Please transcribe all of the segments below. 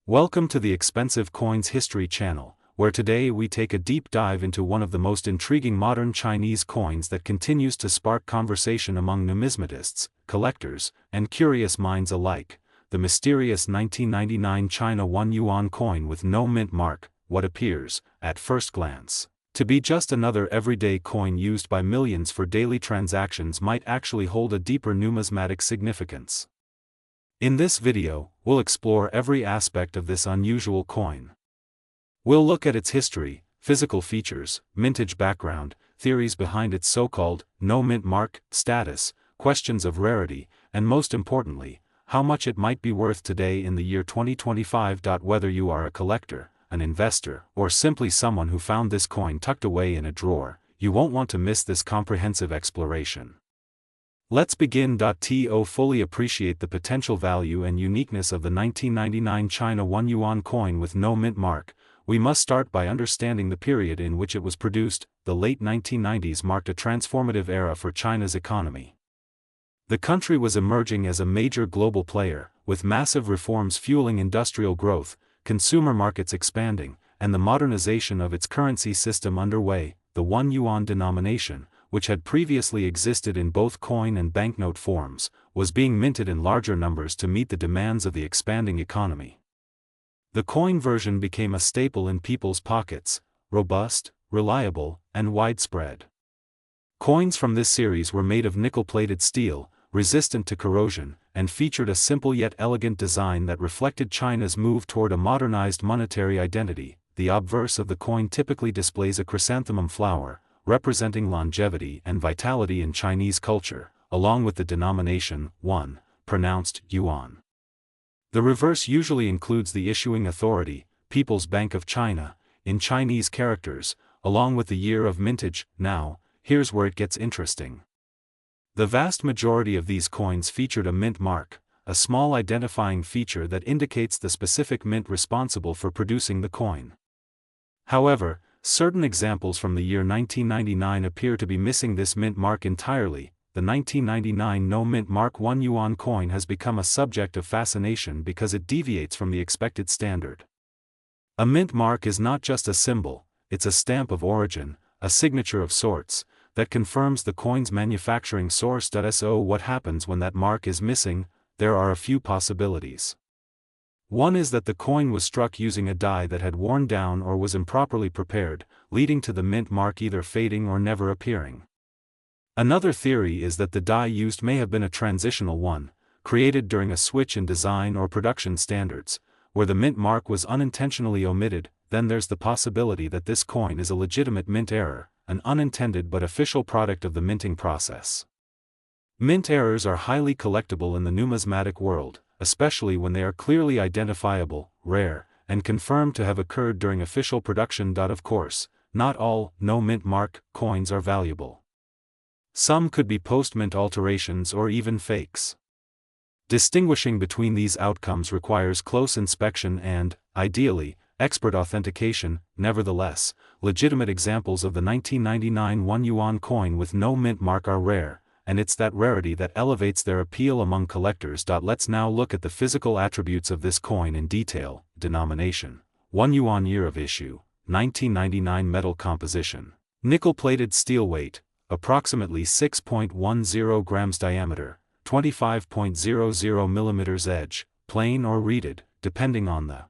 Welcome to the Expensive Coins History channel, where today we take a deep dive into one of the most intriguing modern Chinese coins that continues to spark conversation among numismatists, collectors, and curious minds alike, the mysterious 1999 China 1 Yuan coin with no mint mark, what appears, at first glance, to be just another everyday coin used by millions for daily transactions might actually hold a deeper numismatic significance. In this video, we'll explore every aspect of this unusual coin. We'll look at its history, physical features, mintage background, theories behind its so-called no mint mark status, questions of rarity, and most importantly, how much it might be worth today in the year 2025. Whether you are a collector, an investor, or simply someone who found this coin tucked away in a drawer, you won't want to miss this comprehensive exploration. Let's begin. To fully appreciate the potential value and uniqueness of the 1999 China 1 Yuan coin with no mint mark, we must start by understanding the period in which it was produced. The late 1990s marked a transformative era for China's economy. The country was emerging as a major global player, with massive reforms fueling industrial growth, consumer markets expanding, and the modernization of its currency system underway. The 1 yuan denomination, which had previously existed in both coin and banknote forms, was being minted in larger numbers to meet the demands of the expanding economy. The coin version became a staple in people's pockets, robust, reliable, and widespread. Coins from this series were made of nickel-plated steel, resistant to corrosion, and featured a simple yet elegant design that reflected China's move toward a modernized monetary identity. The obverse of the coin typically displays a chrysanthemum flower, representing longevity and vitality in Chinese culture, along with the denomination 1, pronounced Yuan. The reverse usually includes the issuing authority, People's Bank of China, in Chinese characters, along with the year of mintage. Now, here's where it gets interesting. The vast majority of these coins featured a mint mark, a small identifying feature that indicates the specific mint responsible for producing the coin. However, certain examples from the year 1999 appear to be missing this mint mark entirely. The 1999 no mint mark 1 yuan coin has become a subject of fascination because it deviates from the expected standard. A mint mark is not just a symbol, it's a stamp of origin, a signature of sorts, that confirms the coin's manufacturing source. So what happens when that mark is missing? There are a few possibilities. One is that the coin was struck using a die that had worn down or was improperly prepared, leading to the mint mark either fading or never appearing. Another theory is that the die used may have been a transitional one, created during a switch in design or production standards, where the mint mark was unintentionally omitted. Then there's the possibility that this coin is a legitimate mint error, an unintended but official product of the minting process. Mint errors are highly collectible in the numismatic world, especially when they are clearly identifiable, rare, and confirmed to have occurred during official production. Of course, not all no mint mark coins are valuable. Some could be post-mint alterations or even fakes. Distinguishing between these outcomes requires close inspection and, ideally, expert authentication. Nevertheless, legitimate examples of the 1999 1 yuan coin with no mint mark are rare, and it's that rarity that elevates their appeal among collectors. Let's now look at the physical attributes of this coin in detail. Denomination: 1 yuan. Year of issue: 1999. Metal composition: nickel-plated steel. Weight: approximately 6.10 grams. Diameter: 25.00 millimeters. Edge: plain or reeded, depending on the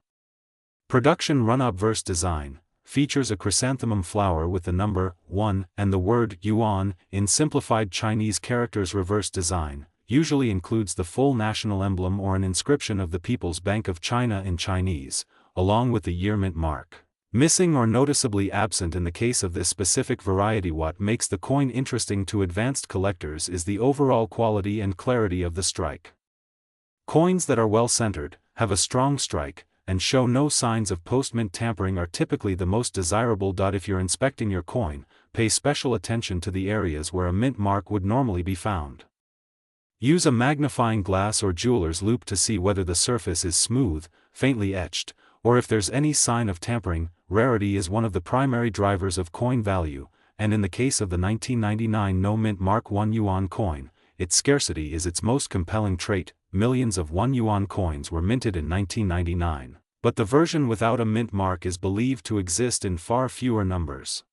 production run. Obverse design: features a chrysanthemum flower with the number 1 and the word Yuan in simplified Chinese characters. Reverse design usually includes the full national emblem or an inscription of the People's Bank of China in Chinese, along with the year mint mark missing or noticeably absent in the case of this specific variety. What makes the coin interesting to advanced collectors is the overall quality and clarity of the strike. Coins that are well centered, have a strong strike, and show no signs of post-mint tampering are typically the most desirable. If you're inspecting your coin, pay special attention to the areas where a mint mark would normally be found. Use a magnifying glass or jeweler's loupe to see whether the surface is smooth, faintly etched, or if there's any sign of tampering. Rarity is one of the primary drivers of coin value, and in the case of the 1999 no mint mark 1 yuan coin, its scarcity is its most compelling trait. Millions of 1 yuan coins were minted in 1999, But the version without a mint mark is believed to exist in far fewer numbers.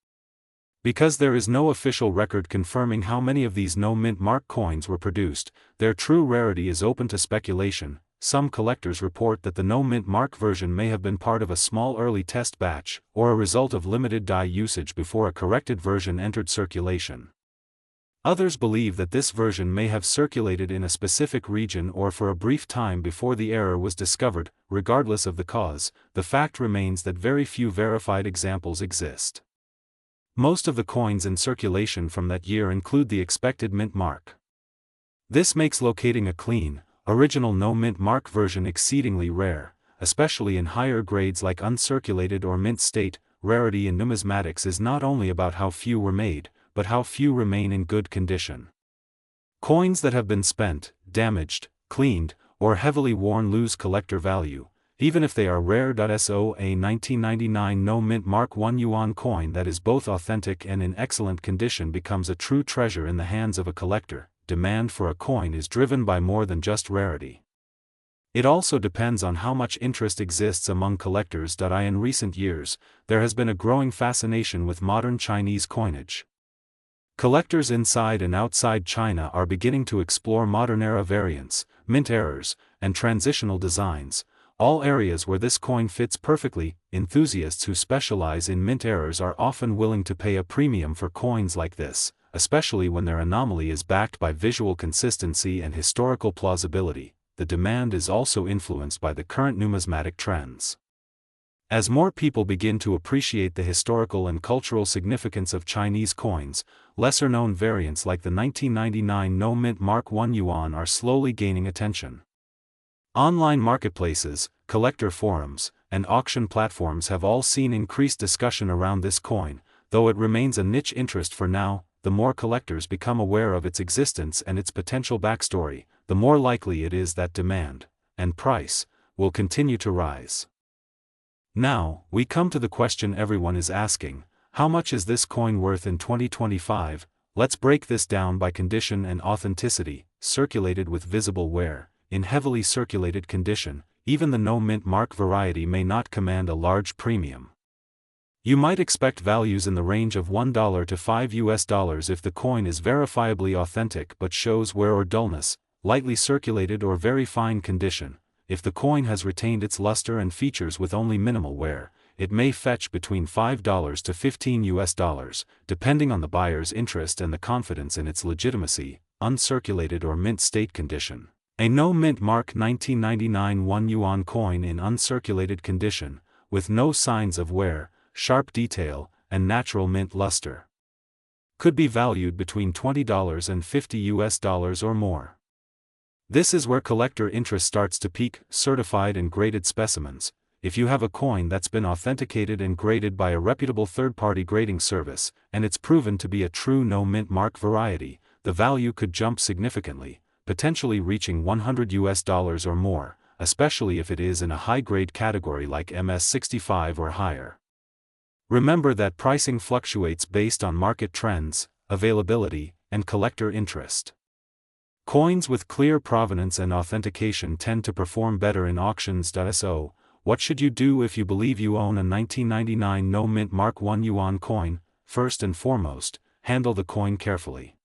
Because there is no official record confirming how many of these no mint mark coins were produced, their true rarity is open to speculation. Some collectors report that the no mint mark version may have been part of a small early test batch, or a result of limited die usage before a corrected version entered circulation. Others believe that this version may have circulated in a specific region or for a brief time before the error was discovered. Regardless of the cause, the fact remains that very few verified examples exist. Most of the coins in circulation from that year include the expected mint mark. This makes locating a clean, original no mint mark version exceedingly rare, especially in higher grades like uncirculated or mint state. Rarity in numismatics is not only about how few were made, but how few remain in good condition. Coins that have been spent, damaged, cleaned, or heavily worn lose collector value, even if they are rare. So a 1999 no mint mark 1 Yuan coin that is both authentic and in excellent condition becomes a true treasure in the hands of a collector. Demand for a coin is driven by more than just rarity. It also depends on how much interest exists among collectors. In recent years, there has been a growing fascination with modern Chinese coinage. Collectors inside and outside China are beginning to explore modern-era variants, mint errors, and transitional designs, all areas where this coin fits perfectly. Enthusiasts who specialize in mint errors are often willing to pay a premium for coins like this, especially when their anomaly is backed by visual consistency and historical plausibility. The demand is also influenced by the current numismatic trends. As more people begin to appreciate the historical and cultural significance of Chinese coins, lesser-known variants like the 1999 no mint mark 1 Yuan are slowly gaining attention. Online marketplaces, collector forums, and auction platforms have all seen increased discussion around this coin. Though it remains a niche interest for now, the more collectors become aware of its existence and its potential backstory, the more likely it is that demand, and price, will continue to rise. Now, we come to the question everyone is asking: how much is this coin worth in 2025? Let's break this down by condition and authenticity. Circulated with visible wear, in heavily circulated condition, even the no mint mark variety may not command a large premium. You might expect values in the range of $1 to $5 if the coin is verifiably authentic but shows wear or dullness, lightly circulated or very fine condition. If the coin has retained its luster and features with only minimal wear, it may fetch between $5 to $15, depending on the buyer's interest and the confidence in its legitimacy. Uncirculated or mint state condition. A no mint mark 1999 1 Yuan coin in uncirculated condition, with no signs of wear, sharp detail, and natural mint luster, could be valued between $20 and $50 or more. This is where collector interest starts to peak. Certified and graded specimens. If you have a coin that's been authenticated and graded by a reputable third-party grading service, and it's proven to be a true no mint mark variety, the value could jump significantly, potentially reaching $100 or more, especially if it is in a high-grade category like MS65 or higher. Remember that pricing fluctuates based on market trends, availability, and collector interest. Coins with clear provenance and authentication tend to perform better in auctions. So, what should you do if you believe you own a 1999 no mint mark 1 Yuan coin? First and foremost, handle the coin carefully.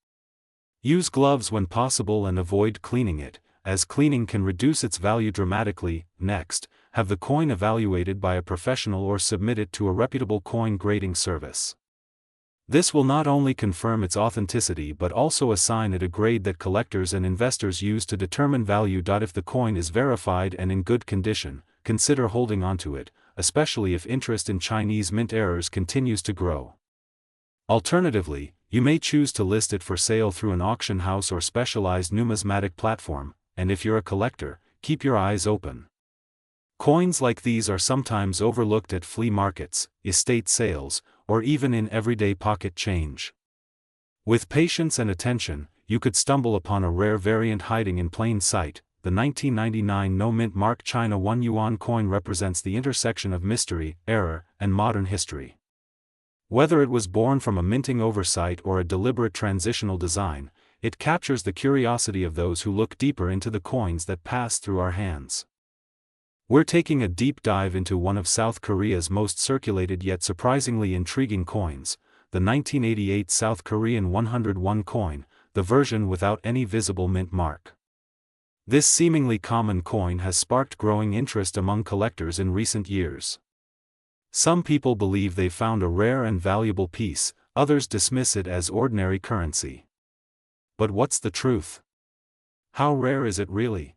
Use gloves when possible and avoid cleaning it, as cleaning can reduce its value dramatically. Next, have the coin evaluated by a professional or submit it to a reputable coin grading service. This will not only confirm its authenticity but also assign it a grade that collectors and investors use to determine value. If the coin is verified and in good condition, consider holding onto it, especially if interest in Chinese mint errors continues to grow. Alternatively, you may choose to list it for sale through an auction house or specialized numismatic platform, and if you're a collector, keep your eyes open. Coins like these are sometimes overlooked at flea markets, estate sales, or even in everyday pocket change. With patience and attention, you could stumble upon a rare variant hiding in plain sight. The 1999 no mint mark China 1 Yuan coin represents the intersection of mystery, error, and modern history. Whether it was born from a minting oversight or a deliberate transitional design, it captures the curiosity of those who look deeper into the coins that pass through our hands. We're taking a deep dive into one of South Korea's most circulated yet surprisingly intriguing coins, the 1988 South Korean 101 coin, the version without any visible mint mark. This seemingly common coin has sparked growing interest among collectors in recent years. Some people believe they've found a rare and valuable piece, others dismiss it as ordinary currency. But what's the truth? How rare is it really?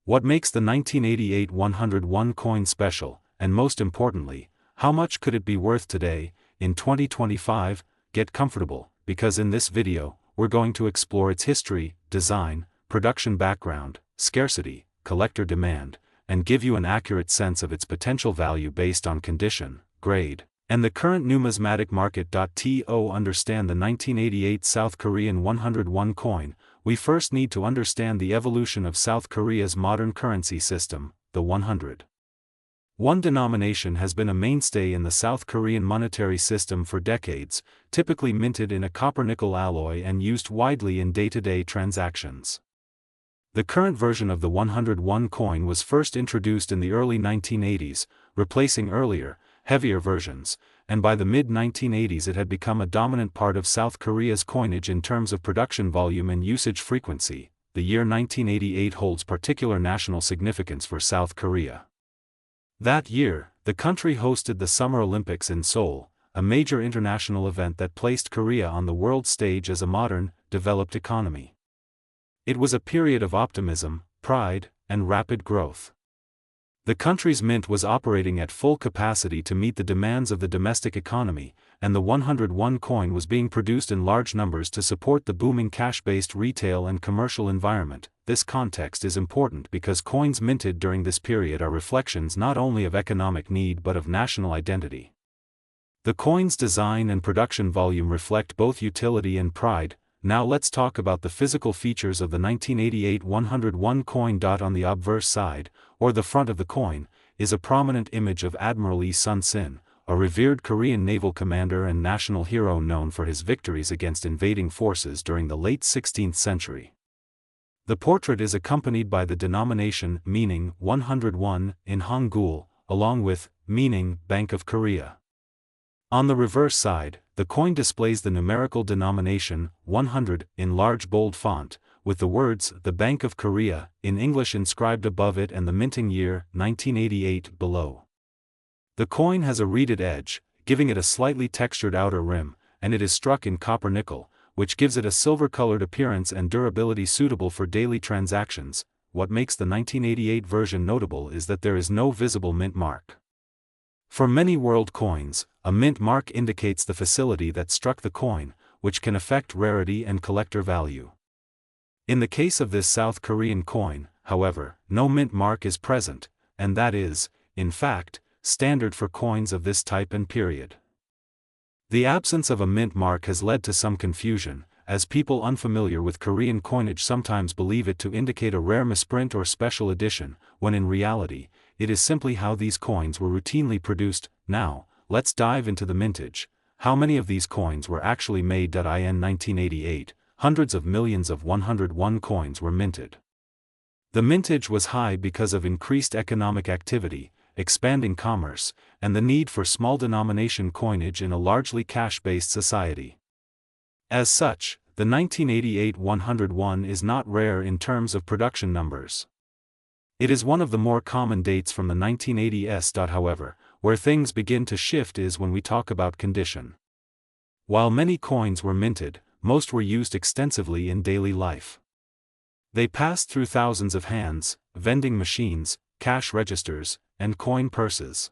What makes the 1988 101 coin special, and most importantly, how much could it be worth today, in 2025? Get comfortable, because in this video, we're going to explore its history, design, production background, scarcity, collector demand, and give you an accurate sense of its potential value based on condition, grade, and the current numismatic market. To understand the 1988 South Korean 101 coin, we first need to understand the evolution of South Korea's modern currency system, the 100. One denomination has been a mainstay in the South Korean monetary system for decades, typically minted in a copper-nickel alloy and used widely in day-to-day transactions. The current version of the 101 coin was first introduced in the early 1980s, replacing earlier, heavier versions, and by the mid-1980s it had become a dominant part of South Korea's coinage in terms of production volume and usage frequency. The year 1988 holds particular national significance for South Korea. That year, the country hosted the Summer Olympics in Seoul, a major international event that placed Korea on the world stage as a modern, developed economy. It was a period of optimism, pride, and rapid growth. The country's mint was operating at full capacity to meet the demands of the domestic economy, and the 101 coin was being produced in large numbers to support the booming cash-based retail and commercial environment. This context is important because coins minted during this period are reflections not only of economic need but of national identity. The coin's design and production volume reflect both utility and pride. Now let's talk about the physical features of the 1988 101 coin. On the obverse side, or the front of the coin, is a prominent image of Admiral Lee Sun-sin, a revered Korean naval commander and national hero known for his victories against invading forces during the late 16th century. The portrait is accompanied by the denomination meaning 101 in Hangul, along with meaning Bank of Korea. On the reverse side, the coin displays the numerical denomination 100 in large bold font, with the words the Bank of Korea in English inscribed above it and the minting year 1988 below. The coin has a reeded edge, giving it a slightly textured outer rim, and it is struck in copper nickel, which gives it a silver-colored appearance and durability suitable for daily transactions. What makes the 1988 version notable is that there is no visible mint mark. For many world coins, a mint mark indicates the facility that struck the coin, which can affect rarity and collector value. In the case of this South Korean coin, however, no mint mark is present, and that is, in fact, standard for coins of this type and period. The absence of a mint mark has led to some confusion, as people unfamiliar with Korean coinage sometimes believe it to indicate a rare misprint or special edition, when in reality, it is simply how these coins were routinely produced. Now, let's dive into the mintage. How many of these coins were actually made? In 1988, hundreds of millions of 101 coins were minted. The mintage was high because of increased economic activity, expanding commerce, and the need for small denomination coinage in a largely cash-based society. As such, the 1988 101 is not rare in terms of production numbers. It is one of the more common dates from the 1980s. However, where things begin to shift is when we talk about condition. While many coins were minted, most were used extensively in daily life. They passed through thousands of hands, vending machines, cash registers, and coin purses.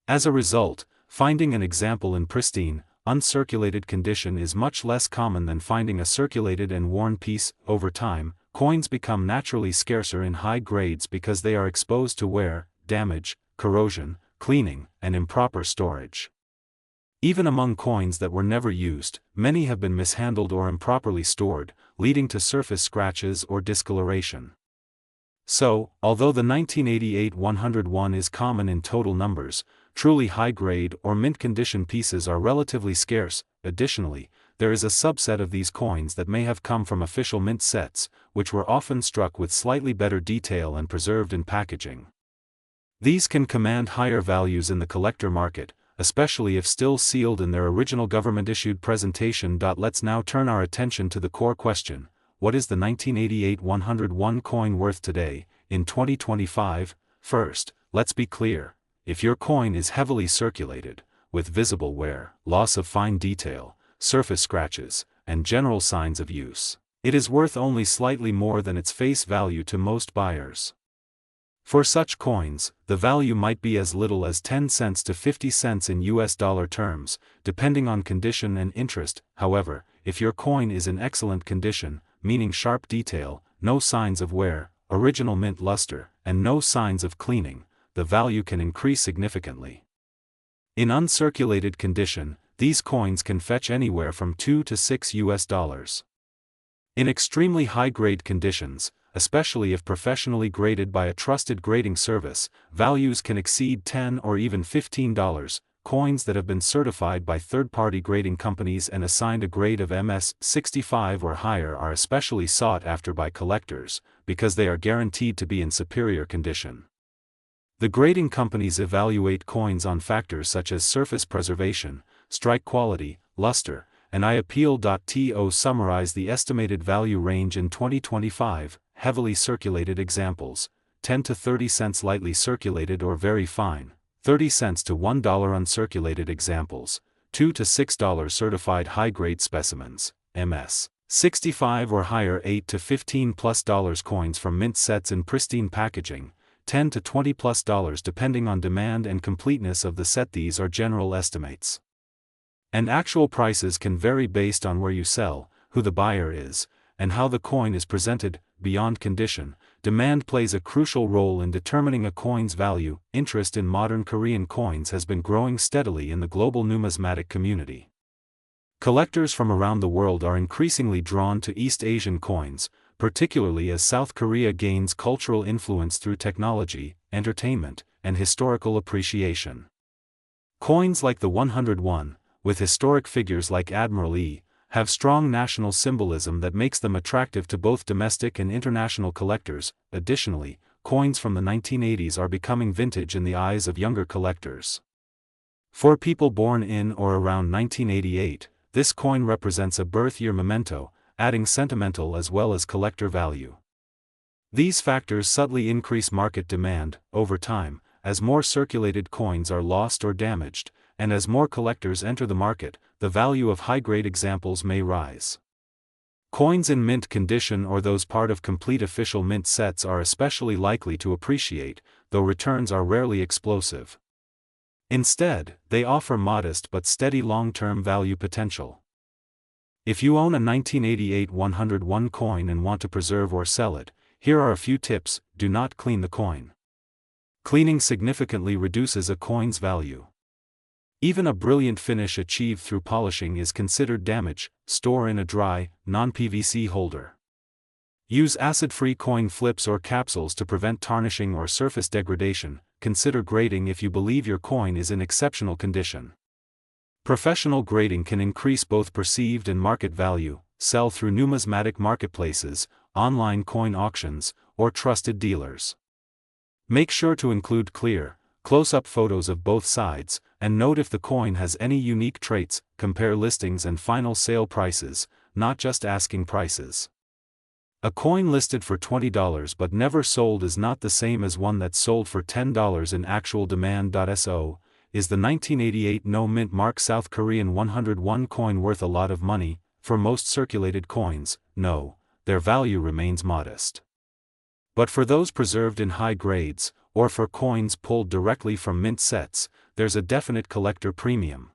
As a result, finding an example in pristine, uncirculated condition is much less common than finding a circulated and worn piece. Over time, coins become naturally scarcer in high grades because they are exposed to wear, damage, corrosion, cleaning, and improper storage. Even among coins that were never used, many have been mishandled or improperly stored, leading to surface scratches or discoloration. So, although the 1988 101 is common in total numbers, truly high-grade or mint-condition pieces are relatively scarce. Additionally, there is a subset of these coins that may have come from official mint sets, which were often struck with slightly better detail and preserved in packaging. These can command higher values in the collector market, especially if still sealed in their original government-issued presentation. Let's now turn our attention to the core question: what is the 1988 101 coin worth today, in 2025? First, let's be clear. If your coin is heavily circulated, with visible wear, loss of fine detail, surface scratches, and general signs of use, it is worth only slightly more than its face value to most buyers. For such coins, the value might be as little as 10 cents to 50 cents in US dollar terms, depending on condition and interest. However, if your coin is in excellent condition, meaning sharp detail, no signs of wear, original mint luster, and no signs of cleaning, the value can increase significantly. In uncirculated condition, these coins can fetch anywhere from 2 to 6 US dollars. In extremely high-grade conditions, especially if professionally graded by a trusted grading service, values can exceed $10 or even $15. Coins that have been certified by third-party grading companies and assigned a grade of MS-65 or higher are especially sought after by collectors, because they are guaranteed to be in superior condition. The grading companies evaluate coins on factors such as surface preservation, strike quality, luster, and IAPEAL.to summarize the estimated value range in 2025. Heavily circulated examples: 10 to 30 cents lightly circulated or very fine, 30 cents to $1 uncirculated examples, $2 to $6 certified high-grade specimens, MS 65 or higher, 8 to $15+ coins from mint sets in pristine packaging, $10 to $20+ depending on demand and completeness of the set. These are general estimates, and actual prices can vary based on where you sell, who the buyer is, and how the coin is presented. Beyond condition, demand plays a crucial role in determining a coin's value. Interest in modern Korean coins has been growing steadily in the global numismatic community. Collectors from around the world are increasingly drawn to East Asian coins, particularly as South Korea gains cultural influence through technology, entertainment, and historical appreciation. Coins like the 101, with historic figures like Admiral E, have strong national symbolism that makes them attractive to both domestic and international collectors. Additionally, coins from the 1980s are becoming vintage in the eyes of younger collectors. For people born in or around 1988, this coin represents a birth year memento, adding sentimental as well as collector value. These factors subtly increase market demand over time, as more circulated coins are lost or damaged, and as more collectors enter the market, the value of high-grade examples may rise. Coins in mint condition or those part of complete official mint sets are especially likely to appreciate, though returns are rarely explosive. Instead, they offer modest but steady long-term value potential. If you own a 1988 101 coin and want to preserve or sell it, here are a few tips. Do not clean the coin. Cleaning significantly reduces a coin's value. Even a brilliant finish achieved through polishing is considered damage. Store in a dry, non-PVC holder. Use acid-free coin flips or capsules to prevent tarnishing or surface degradation. Consider grading if you believe your coin is in exceptional condition. Professional grading can increase both perceived and market value. Sell through numismatic marketplaces, online coin auctions, or trusted dealers. Make sure to include clear, close-up photos of both sides, and note if the coin has any unique traits. Compare listings and final sale prices, not just asking prices. A coin listed for $20 but never sold is not the same as one that sold for $10 in actual demand. So, is the 1988 no mint mark South Korean 101 coin worth a lot of money? For most circulated coins, no, their value remains modest. But for those preserved in high grades, or for coins pulled directly from mint sets, there's a definite collector premium.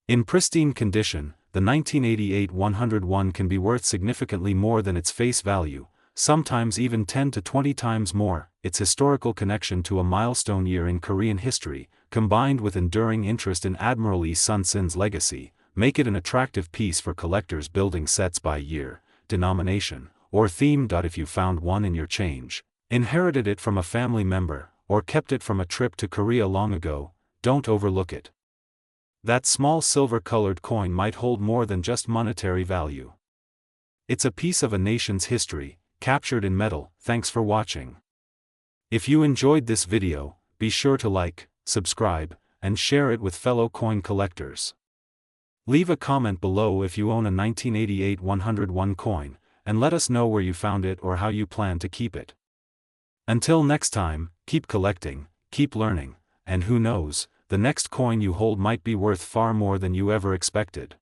In pristine condition, the 1988 101 can be worth significantly more than its face value, sometimes even 10 to 20 times more. Its historical connection to a milestone year in Korean history, combined with enduring interest in Admiral Lee Sun-sin's legacy, make it an attractive piece for collectors building sets by year, denomination, or theme. If you found one in your change, inherited it from a family member, or kept it from a trip to Korea long ago, don't overlook it. That small silver-colored coin might hold more than just monetary value. It's a piece of a nation's history, captured in metal. Thanks for watching. If you enjoyed this video, be sure to like, subscribe, and share it with fellow coin collectors. Leave a comment below if you own a 1988 101 coin, and let us know where you found it or how you plan to keep it. Until next time, keep collecting, keep learning, and who knows, the next coin you hold might be worth far more than you ever expected.